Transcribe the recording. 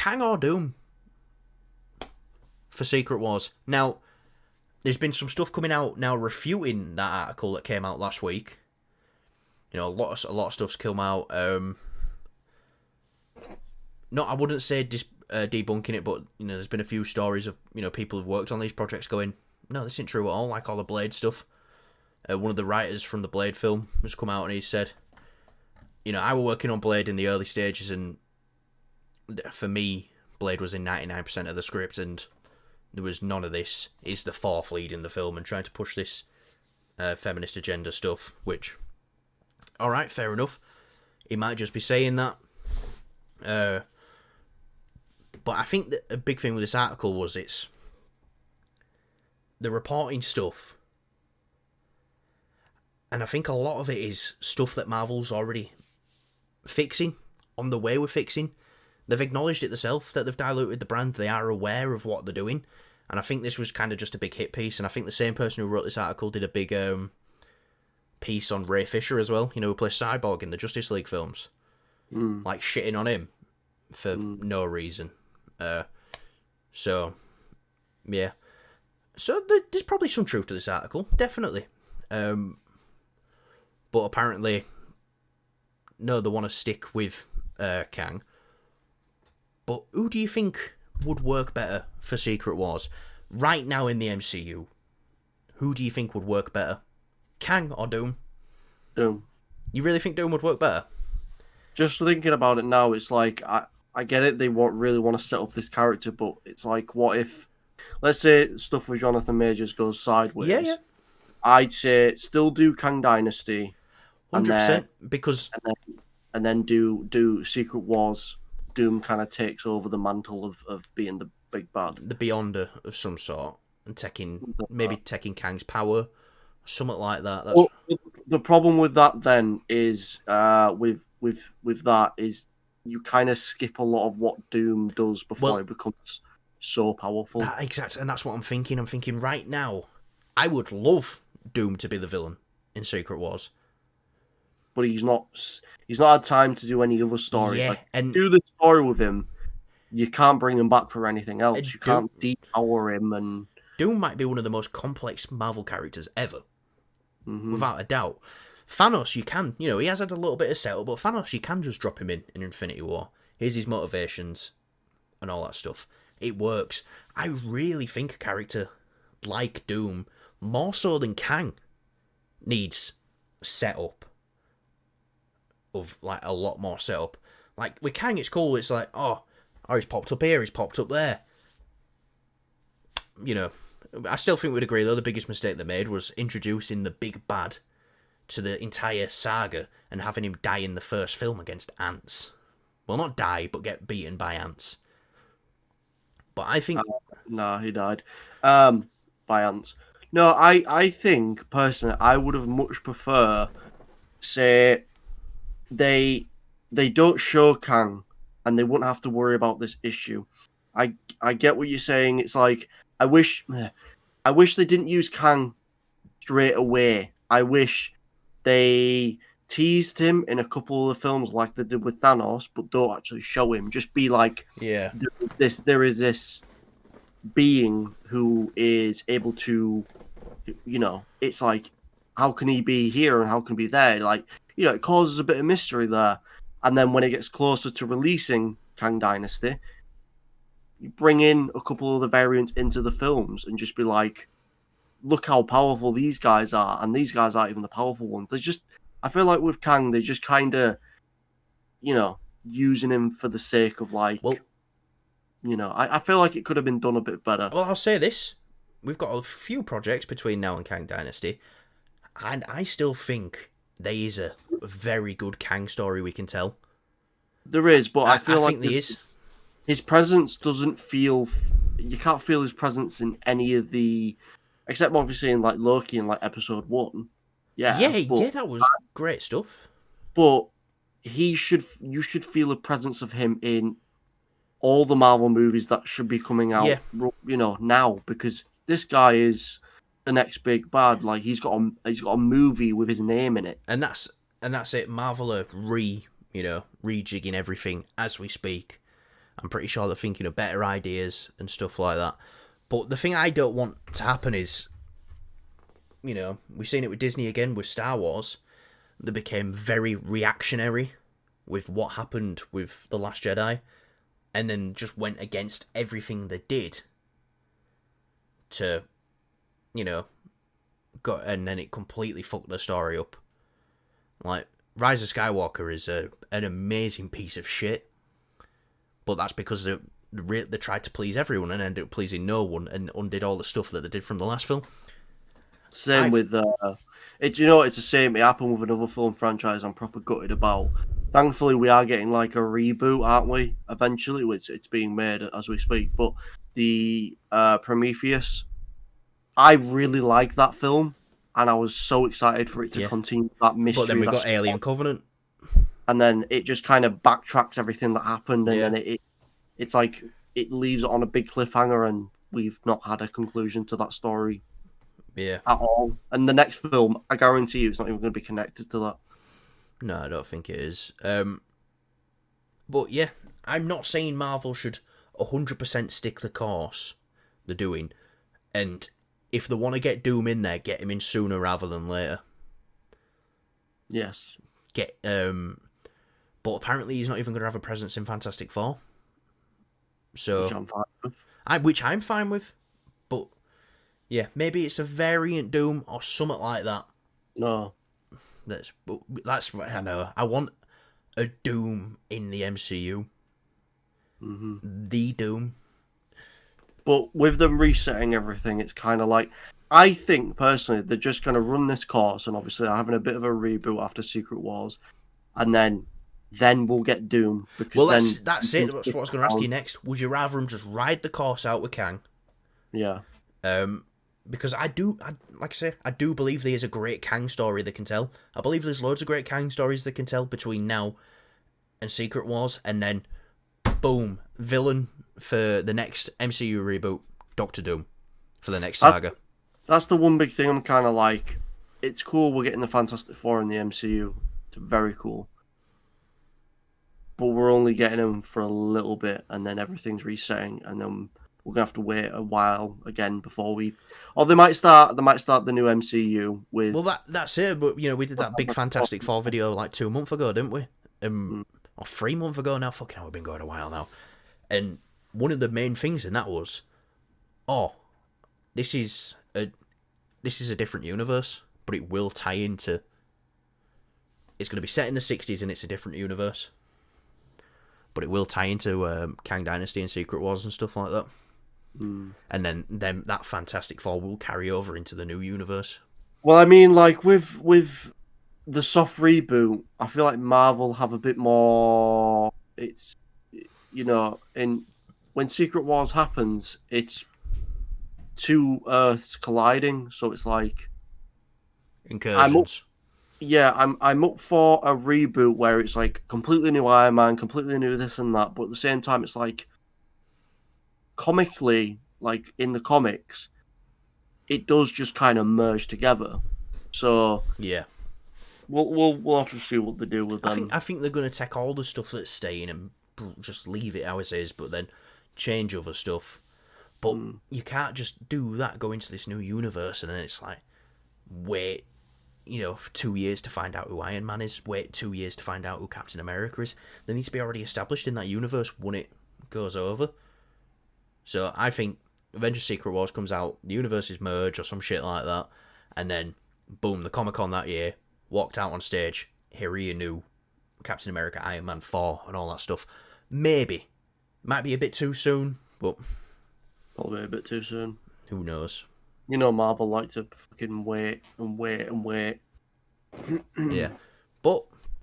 Kang or Doom for Secret Wars. Now, there's been some stuff coming out now refuting that article that came out last week. You know, a lot of stuff's come out. I wouldn't say debunking it, but you know, there's been a few stories of people who've worked on these projects going, no, this isn't true at all. Like all the Blade stuff. One of the writers from the Blade film has come out and he said, I were working on Blade in the early stages, and for me, Blade was in 99% of the script, and there was none of this. He's the fourth lead in the film and trying to push this feminist agenda stuff, which, alright, fair enough. He might just be saying that. But I think that a big thing with this article was it's the reporting stuff. And I think a lot of it is stuff that Marvel's already fixing, on the way with fixing. They've acknowledged it themselves, that they've diluted the brand. They are aware of what they're doing. And I think this was kind of just a big hit piece. And I think the same person who wrote this article did a big piece on Ray Fisher as well, who plays Cyborg in the Justice League films. Like shitting on him for no reason. So, yeah. So there's probably some truth to this article, definitely. But apparently, no, they want to stick with Kang. But who do you think would work better for Secret Wars? Right now in the MCU, who do you think would work better? Kang or Doom? Doom. You really think Doom would work better? Just thinking about it now, it's like, I get it, they really want to set up this character, but it's like, what if, let's say stuff with Jonathan Majors goes sideways. Yeah. I'd say still do Kang Dynasty. 100%, because... And then do Secret Wars. Doom kind of takes over the mantle of being the big bad. The Beyonder of some sort. And maybe taking Kang's power. Something like that. That's... Well, the problem with that then is, with that is you kind of skip a lot of what Doom does before it becomes so powerful. Exactly, and that's what I'm thinking. I'm thinking right now, I would love Doom to be the villain in Secret Wars. But he's not had time to do any other stories. Yeah, and do the story with him. You can't bring him back for anything else. You can't depower him. And Doom might be one of the most complex Marvel characters ever, without a doubt. Thanos, you can, he has had a little bit of setup, but Thanos, you can just drop him in Infinity War. Here's his motivations and all that stuff. It works. I really think a character like Doom, more so than Kang, needs setup. Of like a lot more setup. Like with Kang, it's cool. It's like, oh, he's popped up here, he's popped up there. I still think we'd agree though the biggest mistake they made was introducing the big bad to the entire saga and having him die in the first film against ants. Well, not die, but get beaten by ants. But I think no, he died by ants. No, I think personally I would have much prefer, say, they don't show Kang and they wouldn't have to worry about this issue. I get what you're saying. It's like I wish they didn't use Kang straight away. I wish they teased him in a couple of the films like they did with Thanos, but don't actually show him. Just be like, yeah, there is this being who is able to, it's like, how can he be here and how can he be there? Like, it causes a bit of mystery there. And then when it gets closer to releasing Kang Dynasty, you bring in a couple of the variants into the films and just be like, look how powerful these guys are, and these guys aren't even the powerful ones. I feel like with Kang, they just kind of, using him for the sake of like, I feel like it could have been done a bit better. Well, I'll say this. We've got a few projects between now and Kang Dynasty, and I still think there is a very good Kang story we can tell. There is, but I feel like there is. His presence doesn't feel... You can't feel his presence in any of the... Except obviously in like Loki in like episode 1. Yeah, that was great stuff. But you should feel a presence of him in all the Marvel movies that should be coming out, now, because this guy is the next big bad. Like he's got a movie with his name in it, and that's it. Marvel are rejigging everything as we speak. I'm pretty sure they're thinking of better ideas and stuff like that. But the thing I don't want to happen is, we've seen it with Disney again with Star Wars. They became very reactionary with what happened with The Last Jedi, and then just went against everything they did to, and then it completely fucked the story up. Like, Rise of Skywalker is an amazing piece of shit, but that's because they tried to please everyone and ended up pleasing no one and undid all the stuff that they did from the last film. Same with it's the same. It happened with another film franchise I'm proper gutted about. Thankfully, we are getting like a reboot, aren't we? Eventually, it's being made as we speak. But the Prometheus, I really like that film, and I was so excited for it to continue that mystery. But then we got Alien Covenant, and then it just kind of backtracks everything that happened, and then it's like it leaves it on a big cliffhanger, and we've not had a conclusion to that story. Yeah. At all. And the next film, I guarantee you, it's not even going to be connected to that. No, I don't think it is. But yeah, I'm not saying Marvel should 100% stick the course they're doing. And if they want to get Doom in there, get him in sooner rather than later. Yes. But apparently he's not even going to have a presence in Fantastic Four. So, which I'm fine with. Which I'm fine with. But yeah, maybe it's a variant Doom or something like that. No. That's what I know. I want a Doom in the MCU. Mm-hmm. The Doom. But with them resetting everything, it's kind of like, I think personally they're just going to run this course, and obviously they're having a bit of a reboot after Secret Wars, and then we'll get Doom. Because that's it. That's what I was going to ask you next. Would you rather them just ride the course out with Kang? Yeah. Because I do believe there is a great Kang story they can tell. I believe there's loads of great Kang stories they can tell between now and Secret Wars, and then boom, villain for the next MCU reboot, Doctor Doom for the next saga. That's the one big thing I'm kind of like, it's cool we're getting the Fantastic Four in the MCU. It's very cool. But we're only getting them for a little bit, and then everything's resetting, and then we're gonna have to wait a while again before we. Or they might start the new MCU with. Well, that's it. But we did that big Fantastic Four video like 2 months ago, didn't we? Or 3 months ago now. Fucking hell, we've been going a while now. And one of the main things in that was, this is a different universe, but it will tie into. It's going to be set in the 60s, and it's a different universe. But it will tie into Kang Dynasty and Secret Wars and stuff like that. And then that Fantastic Four will carry over into the new universe. Well, I mean, like with the soft reboot, I feel like Marvel have a bit more. It's when Secret Wars happens, it's two Earths colliding, so it's like incursions. I'm up for a reboot where it's like completely new Iron Man, completely new this and that, but at the same time, it's like comically, like in the comics, it does just kind of merge together. So yeah, we'll have to see what they do with them. I think they're going to take all the stuff that's staying and just leave it how it is, but then change other stuff. But you can't just do that, go into this new universe, and then it's like, wait, for 2 years to find out who Iron Man is, wait 2 years to find out who Captain America is. They need to be already established in that universe when it goes over. So I think Avengers Secret Wars comes out, the universes merge or some shit like that, and then, boom, the Comic-Con that year, walked out on stage, here are your new Captain America, Iron Man 4, and all that stuff. Maybe. Might be a bit too soon, but... Probably a bit too soon. Who knows? Marvel like to fucking wait and wait and wait. Yeah. But